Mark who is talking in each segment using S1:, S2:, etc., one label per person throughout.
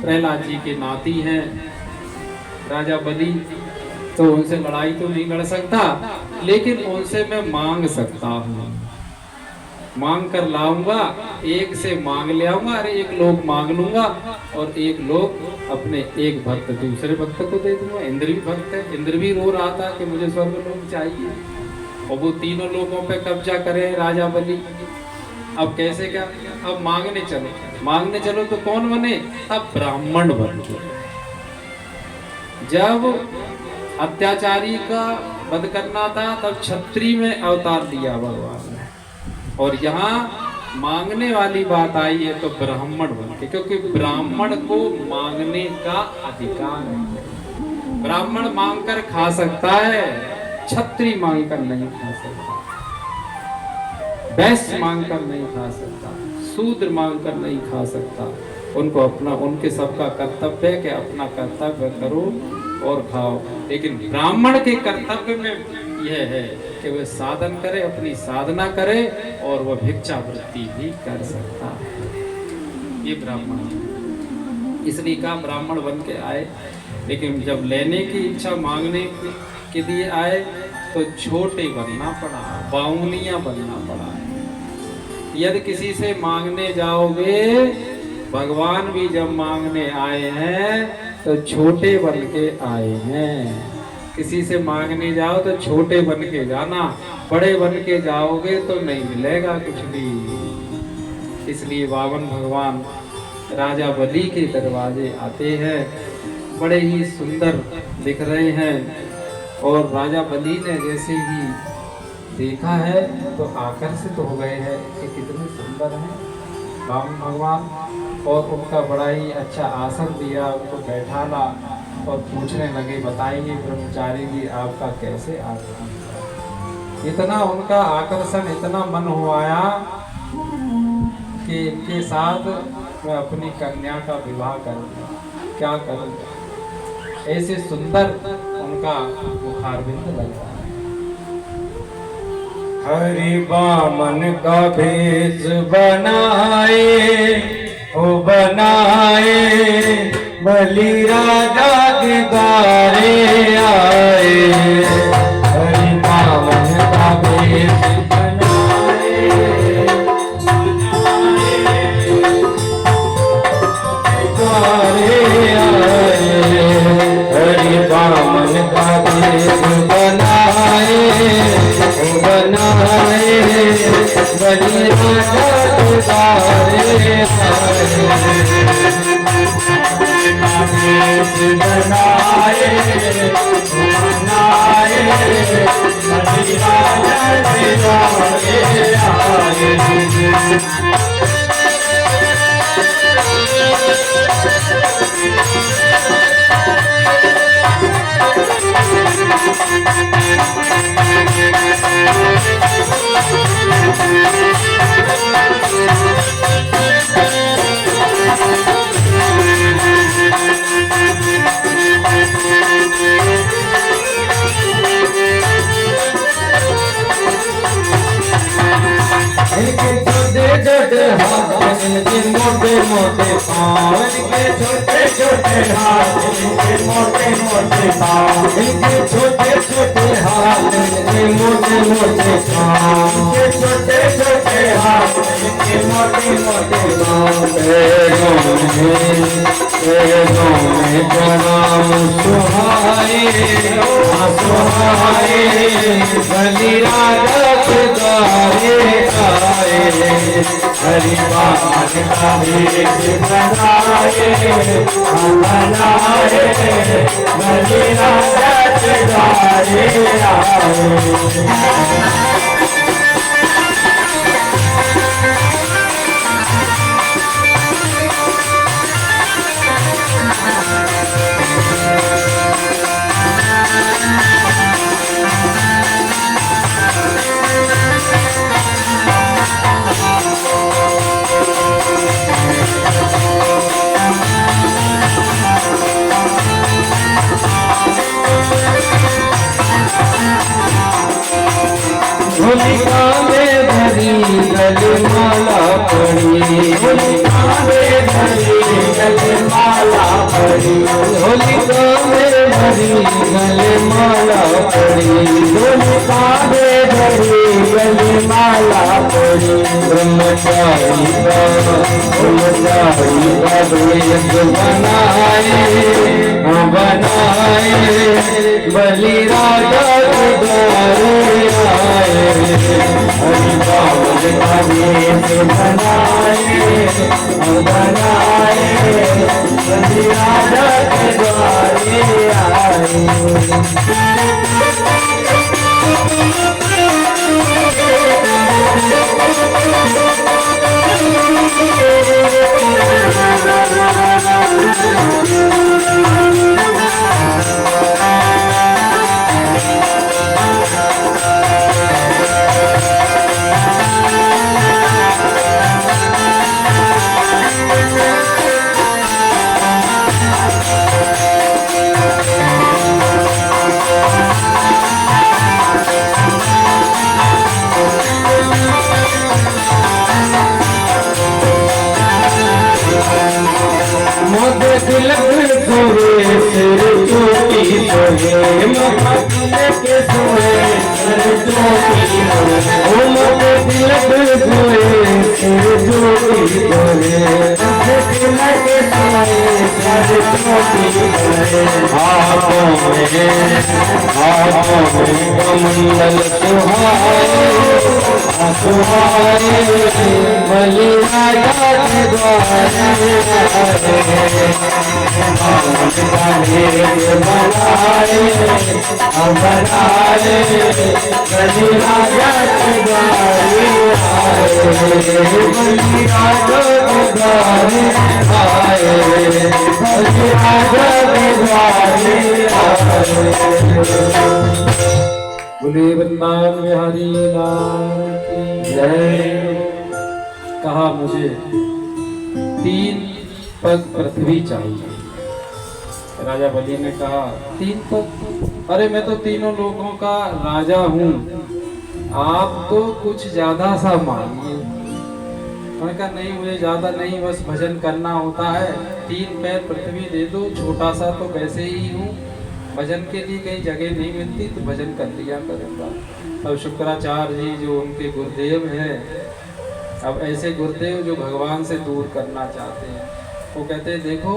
S1: प्रहलाद जी के नाती हैं राजा बलि, तो उनसे लड़ाई तो नहीं लड़ सकता, लेकिन उनसे मैं मांग सकता हूँ, मांग कर लाऊंगा, एक से मांग ले आऊंगा, अरे एक लोग मांग लूंगा और एक लोग अपने एक भक्त दूसरे भक्त को दे दूंगा। इंद्र भी भक्त है, इंद्र भी रो रहा था कि मुझे स्वर्ग लोक चाहिए, और वो तीनों लोगों पे कब्जा करे राजा बलि। अब कैसे क्या, अब मांगने चलो, मांगने चलो तो कौन बने, अब ब्राह्मण बन गए। जब अत्याचारी का वध करना था तब क्षत्रिय में अवतार लिया भगवान ने, और यहाँ मांगने वाली बात आई है तो ब्राह्मण बन के, क्योंकि ब्राह्मण को मांगने का अधिकार है। ब्राह्मण मांग कर खा सकता है, क्षत्रिय मांग कर नहीं खा सकता, वैश्य मांग कर नहीं खा सकता, शूद्र मांग कर नहीं खा सकता। उनको अपना, उनके सबका कर्तव्य है कि अपना कर्तव्य करो और खाओ, लेकिन ब्राह्मण के कर्तव्य में यह है कि वह साधन करे, अपनी साधना करे, और वह भिक्षा वृत्ति भी कर सकता है। ये ब्राह्मण है, इसलिए कहा ब्राह्मण बन के आए। लेकिन जब लेने की इच्छा, मांगने के लिए आए तो छोटे बनना पड़ा, बाउनिया बनना पड़ा। यदि किसी से मांगने जाओगे, भगवान भी जब मांगने आए हैं तो छोटे बन के आए हैं। किसी से मांगने जाओ तो छोटे बन के जाना, बड़े बन के जाओगे तो नहीं मिलेगा कुछ भी। इसलिए बावन भगवान राजा बलि के दरवाजे आते हैं, बड़े ही सुंदर दिख रहे हैं, और राजा बलि ने जैसे ही देखा है तो आकर्षित हो गए हैं कि कितने सुंदर हैं बावन भगवान, और उनका बड़ा ही अच्छा आसन दिया, उनको बैठाना और पूछने लगे, बताइए ब्रह्मचारी जी आपका कैसे आगमन। इतना उनका आकर्षण, इतना मन हो आया कि इनके साथ मैं अपनी कन्या का विवाह करूंगा, क्या करूंगा। ऐसे सुंदर उनका मुखारबिंद लगता है।
S2: हरि बामन का भेष बनाए, ओ बनाए, बलि राजा के द्वारे आए। हरि बामन का भेष बनाए, द्वारे आए। हरि बामन का भेष बनाए, बनाए, बलि राजा के द्वारे आए। बनाए, बनाए, बलि राजा के द्वारे आए। मोटे मोटे पाँव, इनके छोटे छोटे हाथ, इनके मोटे मोटे पाँव, इनके छोटे छोटे हाथ, इनके मोटे मोटे पाँव, इनके छोटे छोटे हाथ, इनके मोटे मोटे पाँव। वेदों में प्रणाम सुहाए, सुहाए, बलि राजा के द्वारे आए। हरि बामन का भेष बनाए, बनाए, बलि राजा के द्वारे आए। होलिका में भरी गल माला पड़ी, होलिका में भरी गल वेश बनाए बनाए बलि राजा के द्वारे आए हरि बाबुल का वेश बनाए बनाए बलि राजा के द्वारे आए तिलक सोए सिर चोटी सोए तिलक सोए सिर चोटी ओ मोटे तिलक सोए सिर चोटी सोए तिलक सोए सिर चोटी सोए हाथों में कमंडल सुहाए सुहाए बलि राजा के द्वारे बनाए बनाए बलि राजा के द्वारे बलि राजा के द्वारे आए बलि राजा के द्वारे आए
S1: बोले वृंदावन बिहारी लाल की जय। कहा मुझे 3 पग पृथ्वी चाहिए। राजा बलि ने कहा 3 पग? अरे मैं तो तीनों लोगों का राजा हूँ, आप तो कुछ ज्यादा सा मांगिए। मैंने कहा नहीं, मुझे ज्यादा नहीं, बस भजन करना होता है। 3 पैर पृथ्वी दे दो, छोटा सा तो वैसे ही हूँ, भजन के लिए कहीं जगह नहीं मिलती तो भजन कर लिया करूँगा। अब शुक्राचार्य जी जो उनके गुरुदेव हैं, अब ऐसे गुरुदेव जो भगवान से दूर करना चाहते हैं, वो कहते हैं देखो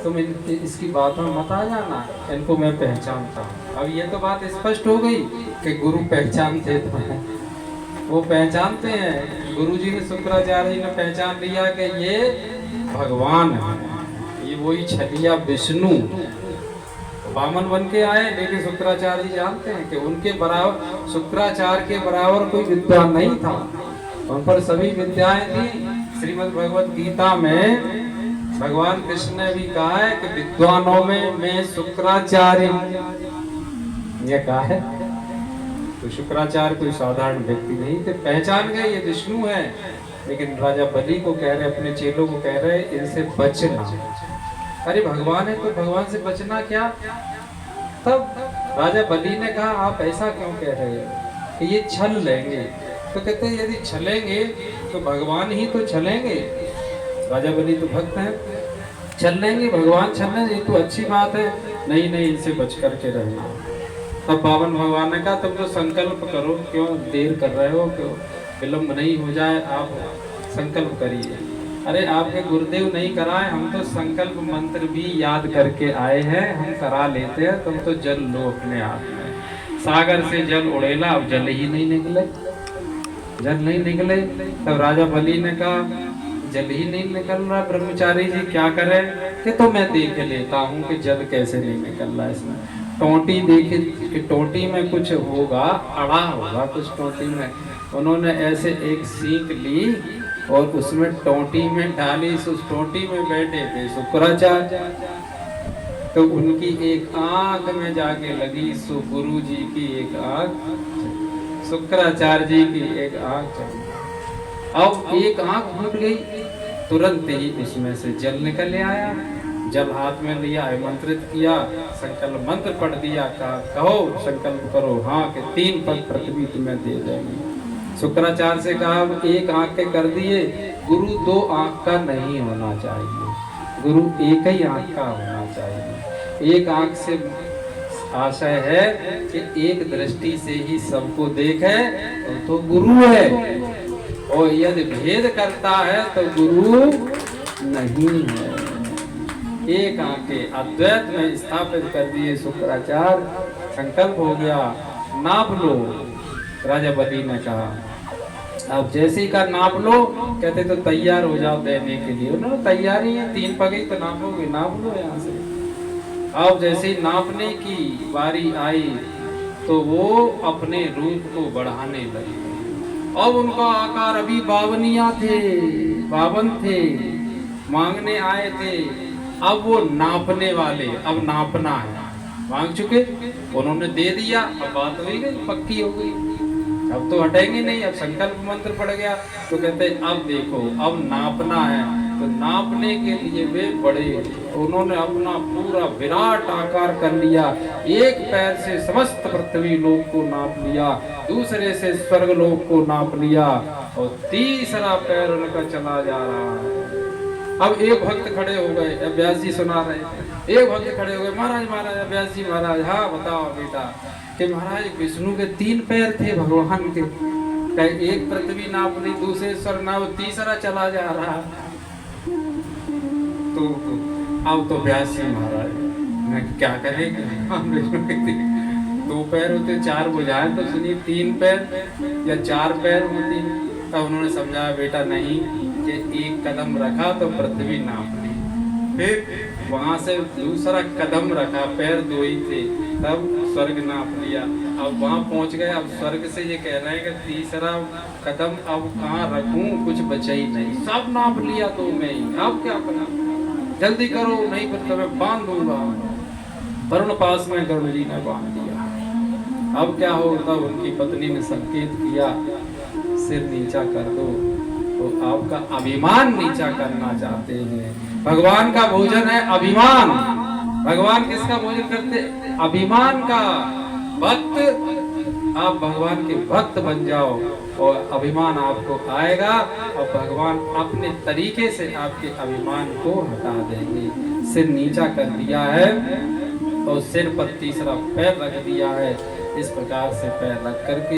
S1: तुम इसकी बात में मत आ जाना, इनको मैं पहचानता हूँ। अब ये तो बात स्पष्ट हो गई कि गुरु पहचानते तो हैं, वो पहचानते हैं। गुरु जी ने, शुक्राचार्य जी ने पहचान लिया कि ये भगवान है, ये वही छलिया विष्णु वामन बन के आए। लेकिन शुक्राचार्य जी जानते हैं कि उनके बराबर, शुक्राचार्य के बराबर कोई विद्वान नहीं था, उन पर सभी विद्याएं थी। श्रीमद् भगवत गीता में भगवान कृष्ण ने भी कहा है कि विद्वानों में मैं शुक्राचार्य, ये कहा है। तो शुक्राचार्य कोई साधारण व्यक्ति नहीं थे, पहचान गए ये विष्णु है। लेकिन राजा बलि को कह रहे, अपने चेलों को कह रहे इनसे बचना। अरे भगवान है तो भगवान से बचना क्या? तब राजा बलि ने कहा आप ऐसा क्यों कह रहे हो कि ये छल लेंगे? तो कहते हैं यदि छलेंगे तो भगवान ही तो छलेंगे। राजा बलि तो भक्त हैं, छल लेंगे, भगवान छल लेंगे, ये तो अच्छी बात है। नहीं नहीं, इनसे बच करके रहना। तब पावन भगवान ने कहा तुम तो संकल्प करो, क्यों देर कर रहे हो, क्यों विलम्ब नहीं हो जाए, आप संकल्प करिए। अरे आपके गुरुदेव नहीं कराए, हम तो संकल्प मंत्र भी याद करके आए हैं, हम करा लेते हैं। तुम तो जल लो अपने हाथ में। सागर से जल उड़ेला, अब जल ही नहीं निकले, जल नहीं निकले। तब राजा बलि ने कहा जल ही नहीं निकल रहा, ब्रह्मचारी जी क्या करें? कि तो मैं देख लेता हूँ कि जल कैसे नहीं निकल रहा। इसमें टोंटी देखी कि टोंटी में कुछ होगा, अड़ा होगा कुछ टोंटी में। उन्होंने ऐसे एक सीख ली और उसमें टोंटी में डाली। उस टोंटी में बैठे थे शुक्राचार्य, तो उनकी एक आंख में जाके लगी सो गुरु जी की एक आंख, शुक्राचार्य जी की एक आंख चली। अब एक आंख फूट गई, तुरंत ही उसमें से जल निकल आया। जल हाथ में लिया, आमंत्रित किया, संकल्प मंत्र पढ़ दिया, कहा कहो संकल्प करो हाँ कि 3 पग पृथ्वी तुम्हें दे देंगे। शुक्राचार्य से कहा एक आंख के कर दिए, गुरु 2 आंख का नहीं होना चाहिए, गुरु एक ही आंख का होना चाहिए। एक आंख से आशय है कि एक दृष्टि से ही सबको देखे तो गुरु है, और यदि भेद करता है तो गुरु नहीं है। एक आके अद्वैत में स्थापित कर दिए शुक्राचार्य। संकल्प हो गया, नाप लो। राजा बलि ने कहा अब जैसे का नाप लो, कहते तो तैयार हो जाओ देने के लिए। उन्होंने तैयारी है, 3 पगड़ी तो नापोगे, नाप लो यहाँ से। अब जैसे ही नापने की बारी आई तो वो अपने रूप को बढ़ाने लगे। अब उनका आकार अभी 52 थे, मांगने आए थे। अब वो नापने वाले, अब नापना है। मांग चुके, उन्होंने दे दिया, अब बात हो गई, पक्की हो गई। अब तो हटेंगे नहीं। अब संकल्प मंत्र पड़ गया तो कहते अब देखो, अब नापना है। तो नापने के लिए वे बड़े, उन्होंने अपना पूरा विराट आकार कर लिया। एक पैर से समस्त पृथ्वी लोक को नाप लिया, दूसरे से स्वर्ग लोक को नाप लिया, और तीसरा पैर उनका चला जा रहा है। अब एक भक्त खड़े हो गए, अब व्यास जी सुना रहे थे। एक भक्त खड़े हो गए, महाराज महाराज, व्यास जी महाराज, हाँ बताओ बेटा। कि महाराज विष्णु के 3 पैर थे भगवान के, एक पृथ्वी नाप ली, दूसरे स्वर्ग नाप, तीसरा चला जा रहा। तो अब तो व्यास जी महाराज मैं क्या करेंगे, विष्णु के 2 पैर होते, 4 बुझाएं तो सुनिए, 3 पैर या 4 पैर होती। तब उन्होंने समझाया बेटा नहीं, कि एक कदम रखा तो पृथ्वी नाप ली, फिर वहां से दूसरा कदम रखा, पैर 2 ही थे, तब स्वर्ग नाप लिया। अब वहां पहुंच गए। अब स्वर्ग से ये कह रहे हैं कि तीसरा कदम अब कहाँ रखूं, कुछ बचा ही नहीं, सब नाप लिया तो मैं ही, अब क्या करूं, जल्दी करो नहीं फिर तो मैं बांध दूंगा। वरुण पास में गरुड़ जी ने बांध दिया। अब क्या हो, तब उनकी पत्नी ने संकेत किया, सिर नीचा कर दो। तो आपका अभिमान नीचा करना चाहते हैं। भगवान का भोजन है अभिमान। भगवान किसका भोजन करते? अभिमान का। भक्त, आप भगवान के भक्त बन जाओ और अभिमान आपको आएगा, और भगवान अपने तरीके से आपके अभिमान को हटा देंगे। सिर नीचा कर दिया है और सिर पर तीसरा पैर रख दिया है। इस प्रकार से पैर रख करके